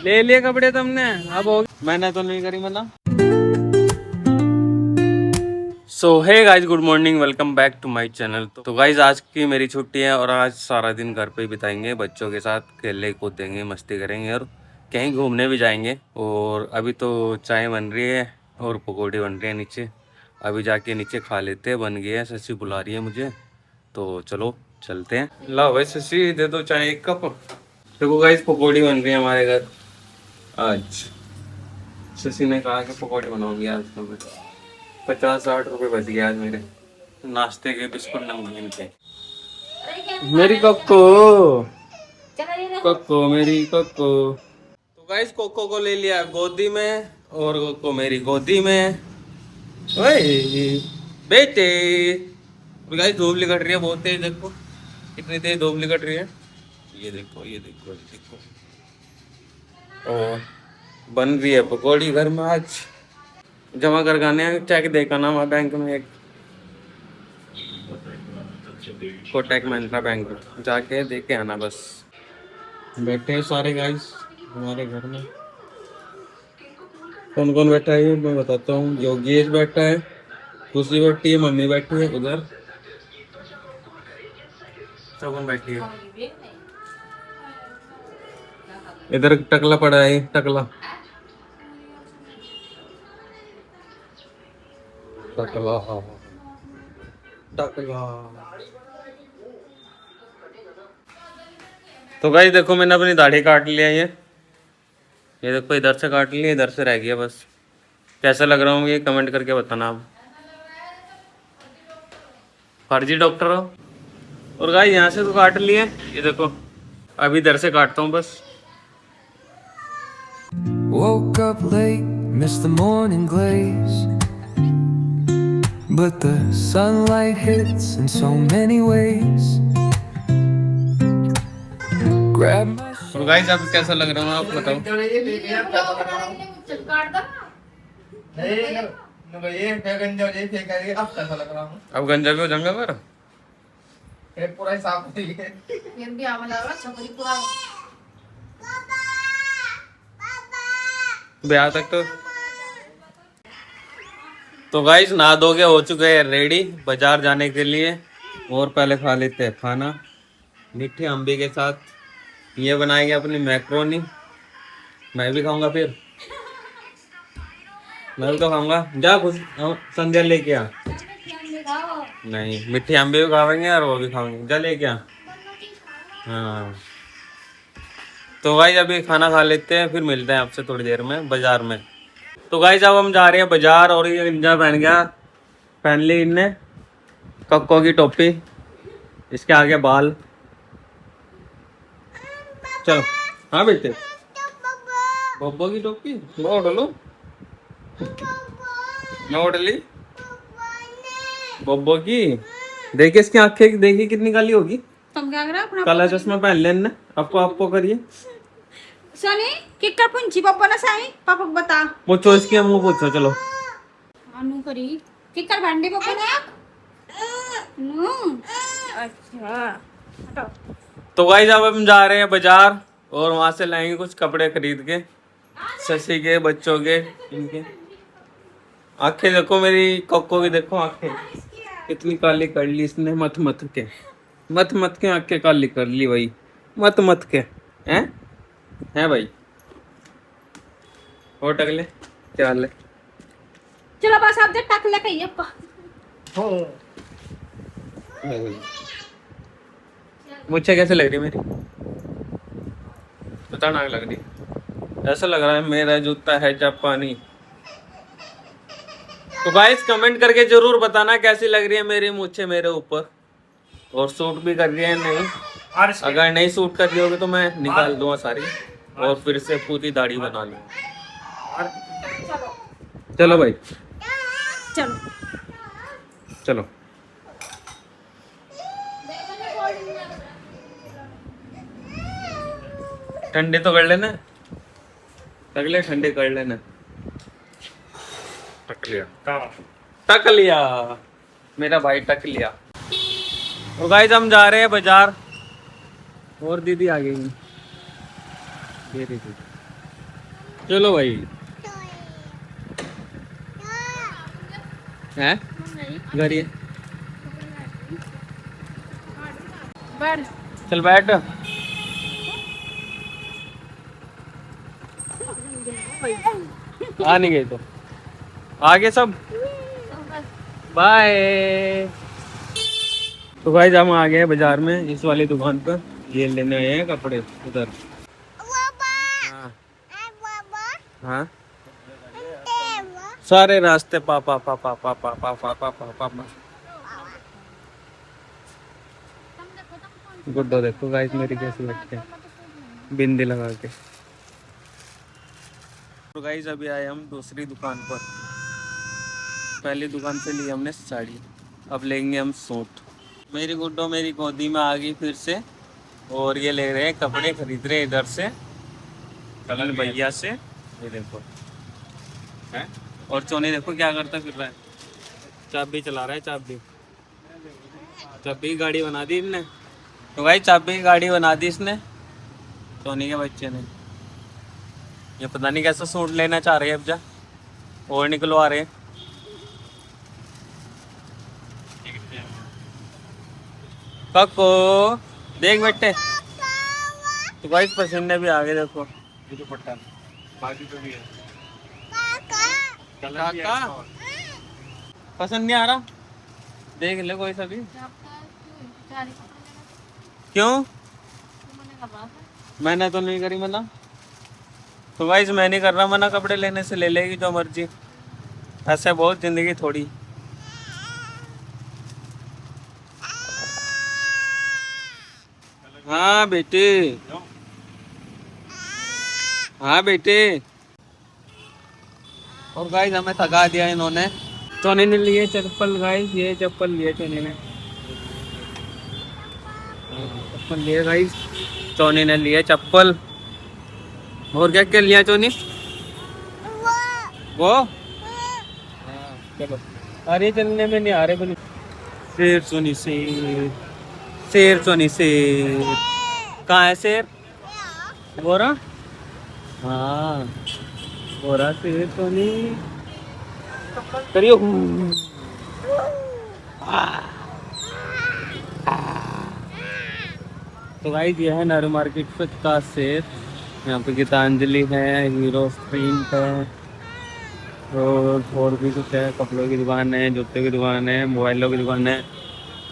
ले लिए कपड़े तुमने, अब हो मैंने तो नहीं करी मना। So hey guys, good morning, welcome back to my channel. तो गाइज आज की मेरी छुट्टी है और आज सारा दिन घर पे ही बिताएंगे, बच्चों के साथ खेलने कूदेंगे, मस्ती करेंगे और कहीं घूमने भी जाएंगे। और अभी तो चाय बन रही है और पकौड़ी बन रही है नीचे, अभी जाके नीचे खा लेते हैं। बन गया है, शशि बुला रही है मुझे, तो चलो चलते हैं। लाओ भाई शशि, दे दो चाय एक कप। देखो गाइज पकौड़ी बन रही है हमारे घर आज। शशि ने कहा कि पकौड़ी बनाऊंगी आज, तो मैं 50-60 रुपए बच गया आज मेरे नाश्ते के, बिस्कुट नमकीन के। मेरी कोको, कोको मेरी कोको। तो गाइस कोको को ले लिया गोदी में और कोको मेरी गोदी में। ओए बेटे। और गाइस धूप निकल रही है बहुत तेज, देखो कितनी तेज धूप निकल रही है। ये देखो ये देखो ये देखो। और बन रही है पकौड़ी घर में आज। जमा कर गाने चेक देखा ना वहाँ बैंक में, एक कोटक महिंद्रा बैंक में जाके देख के आना बस। बैठे हैं सारे गाइस हमारे घर में। कौन कौन बैठा है मैं बताता हूँ। योगेश बैठा है, खुशी बैठी है, मम्मी बैठी है उधर, सब बैठी है। इधर टकला पड़ा है, टकला टकला टकला। तो गाइस देखो मैंने अपनी दाढ़ी काट लिया है, ये देखो इधर से काट लिया, इधर से रह गया बस। कैसा लग रहा हूँ ये कमेंट करके बताना आप। फर्जी डॉक्टर हो। और गाइस यहाँ से तो काट लिए, ये देखो अभी इधर से काटता हूँ बस। Woke up late, missed the morning glaze, but the sunlight hits in so many ways. Grab my तो गाइस अब कैसा लग रहा हूँ आप बताओ। अब गंजा भी हो जाऊंगा पर पूरा ही साफ है। ब्याह तक तो गाइस नहा धो के हो चुके हैं रेडी बाजार जाने के लिए। और पहले खा लेते हैं खाना मीठे अम्बे के साथ। ये बनाएंगे अपनी मैक्रोनी, मैं भी खाऊंगा, फिर मैं भी तो खाऊंगा। जा कुछ संध्या लेके आ। नहीं मीठे अम्बे भी खाएंगे और वो भी खाएंगे, जा लेके आ। हाँ तो गाइस अभी खाना खा लेते हैं, फिर मिलते हैं आपसे थोड़ी देर में बाजार में। तो गाइस अब हम जा रहे हैं बाजार। और ये इंजा पहन ली इनने कक्को की टोपी, इसके आगे बाल। चलो हाँ बेटे, बब्बो की टोपी वो उड़ लो, मैं उड़ ली बब्बो की। देखिए इसकी आंखें देखिए कितनी काली होगी। तुम क्या कर रहे हो अपना काला चश्मा पहन लेना। आपको करिए सनी किकर पुंची पापा ना साई पापा को बता। पूछो इसकी, हम पूछो चलो। अनु करी किकर भांडे पापा ने नु अच्छा हटो। तो गाइस अब हम जा रहे हैं बाजार और वहां से लाएंगे कुछ कपड़े खरीद के, शशि के, बच्चों के। इनके आंखें देखो मेरी कोको की, देखो आंखें कितनी काली कर ली इसने, मत मत के आंखें काली कर ली भाई, मत के हैं भाई। और टकले क्या हाल है? चलो बस आप जब टक ले कहिए पा मुझे कैसे लग रही मेरी पता ना लग रही, ऐसा लग रहा है मेरा जूता है जापानी। तो गाइस कमेंट करके जरूर बताना कैसी लग रही है मेरी मूछें मेरे ऊपर, और सूट भी कर रही है नहीं। अगर नहीं सूट कर रही होगी तो मैं निकाल दूंगा सारी और फिर से पूरी दाढ़ी बना लूंगा। चलो भाई चलो चलो। ठंडे तो कर लेना, टकले ठंडे कर लेना। टक लिया मेरा भाई, टक लिया। तो गाइस हम जा रहे हैं बाजार और दीदी आ गई। ये देखिए चलो भाई हैं घर ही है। चल बैठ। आ नहीं गई तो आगे सब बाय। तो भाई हम आ गए बाजार में इस वाली दुकान पर, ये लेने आए हैं कपड़े उधर। हाँ हाँ सारे रास्ते पापा पापा पापा पापा पापा पापा। गुड्डो देखो गाइस मेरी कैसी लगती है बिंदी लगा के। तो गाइस अभी आए हम दूसरी दुकान पर। पहली दुकान से ली हमने साड़ी, अब लेंगे हम सूट। मेरी गुड्डो मेरी गोदी में आ गई फिर से, और ये ले रहे हैं कपड़े खरीद रहे इधर से कल भैया से। ये देखो है, और चोनी देखो क्या करता फिर रहा है, चाबी चला रहा है। चाबी गाड़ी बना दी इनने। तो भाई चाबी गाड़ी बना दी इसने चोनी के बच्चे ने। ये पता नहीं कैसा सूट लेना चाह रहे हैं अब जा, और निकलवा रहे हैं। कको देख बेटे, तो भाई पसीने भी आ गए देखो। ये तो पट्टा बाकी तो भी है। काका पसंद नहीं आ रहा, देख ले कोई सा भी। क्यों मैंने तो नहीं करी मना। तो भाई मैं नहीं कर रहा मना, कपड़े लेने से ले लेगी जो मर्जी। ऐसे बहुत जिंदगी थोड़ी। हाँ बेटे, हाँ बेटे। और गाइस हमें थका दिया इन्होंने। चोनी ने लिए चप्पल गाइस, ये चप्पल लिए चोनी ने, चप्पल लिए गाइस। चोनी ने लिए चप्पल। और क्या क्या लिया चोनी? वो चलो, अरे चलने में नहीं आ रहे बोली। शेर चोनी शेर, शेर चोनी शेर। कहाँ है शेर? गोरा, हाँ गोरा शेर चोनी। करियो तो गाइस ये है नर मार्केट का शेर। यहाँ पे गीतांजलि है, हीरो स्क्रीन है, और भी कुछ है। कपड़ों की दुकान है, जूते की दुकान है, मोबाइलों की दुकान है,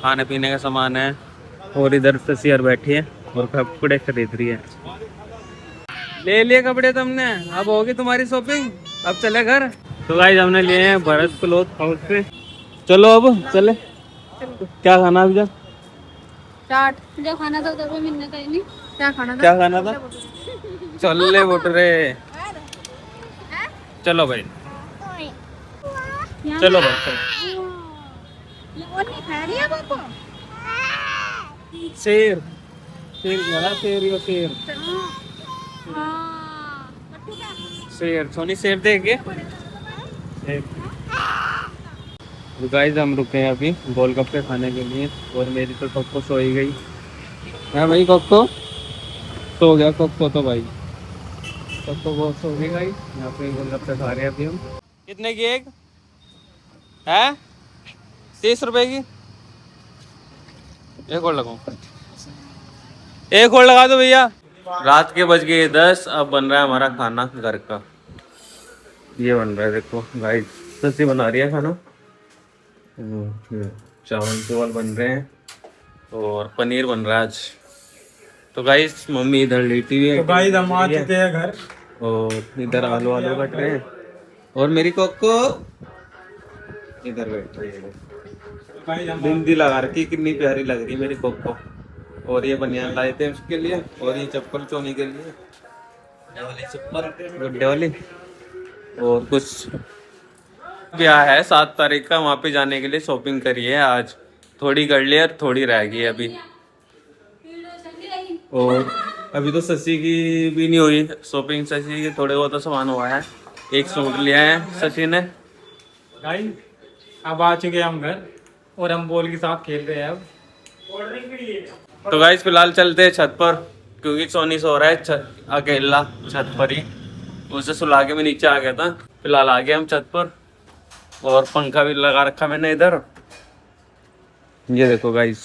खाने पीने का सामान है। और इधर से शेर बैठी है और कपड़े खरीद रही है। ले लिए कपड़े तुमने, अब होगी तुम्हारी शॉपिंग, अब चले घर। तो गाइस हमने लिए हैं भरत क्लॉथ हाउस पे। चलो अब चले। क्या खाना अभी जा? चाट जो खाना था तो मिलने का ही नहीं। क्या खाना था? चल ले बोट रे। चलो भाई, चलो भाई चलो। और नहीं खा रही है बाबू। शेर, शेर बड़ा शेर, यो शेर, शेर सोनी शेर देखे। तो गाइस हम रुके हैं अभी गोलगप्पे खाने के लिए, और मेरी तो कोको सो ही गई है भाई। कोको सो गया, कोको तो भाई कोको बहुत सो गई गाइस। यहाँ पे गोलगप्पे खा रहे हैं अभी हम। कितने की एक है? 30 रुपए की। एक और लगाओ, एक और लगा दो भैया। रात के बज गए 10, अब बन रहा है हमारा खाना घर का। ये बन रहा है देखो गाइस, सब्जी बना रही है खाना। चावल चावल बन रहे हैं और पनीर बन रहा है आज। तो गाइस मम्मी इधर लेटी हुई है। तो गाइस हम आ चुके हैं घर, और इधर आलू आलू कट रहे हैं, और मेरी कोको इधर बैठ रही है। बिंदी लगा रखी, कितनी प्यारी लग रही है मेरी कोको। और ये बनियान लाए थे उसके लिए, और ये चप्पल चोनी के लिए, ये वाली चप्पल गुड्डे वाली। और कुछ ब्याह है 7 तारीख का, वहाँ पे जाने के लिए शॉपिंग करी है आज। थोड़ी कर ली और थोड़ी रह गई अभी। और अभी तो शशि की भी नहीं हुई शॉपिंग। शशि की थोड़े बहुत तो सामान हुआ है। एक सूट लिया है शशि ने। गाइस अब आ चुके हैं हम घर, और हम बॉल के साथ खेल रहे हैं अब। तो गाइस फिलहाल चलते हैं छत पर, क्योंकि सोनी सो रहा है अकेला छत पर ही। उसे सुला के मैं नीचे आ गया था। फिलहाल आ गया हम छत पर और पंखा भी लगा रखा मैंने इधर। ये देखो गाइस,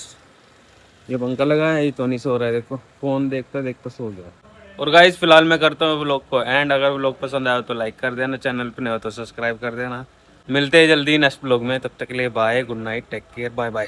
ये पंखा लगा है, ये तो नहीं सो रहा है, देखो फोन देखता देखता सो गया। और गाइस फिलहाल मैं करता हूँ व्लॉग को एंड। अगर व्लॉग पसंद आया तो लाइक कर देना, चैनल पे नहीं हो तो सब्सक्राइब कर देना। मिलते हैं जल्दी नेक्स्ट व्लॉग में, तब तक के लिए bye, good night, take care, bye bye.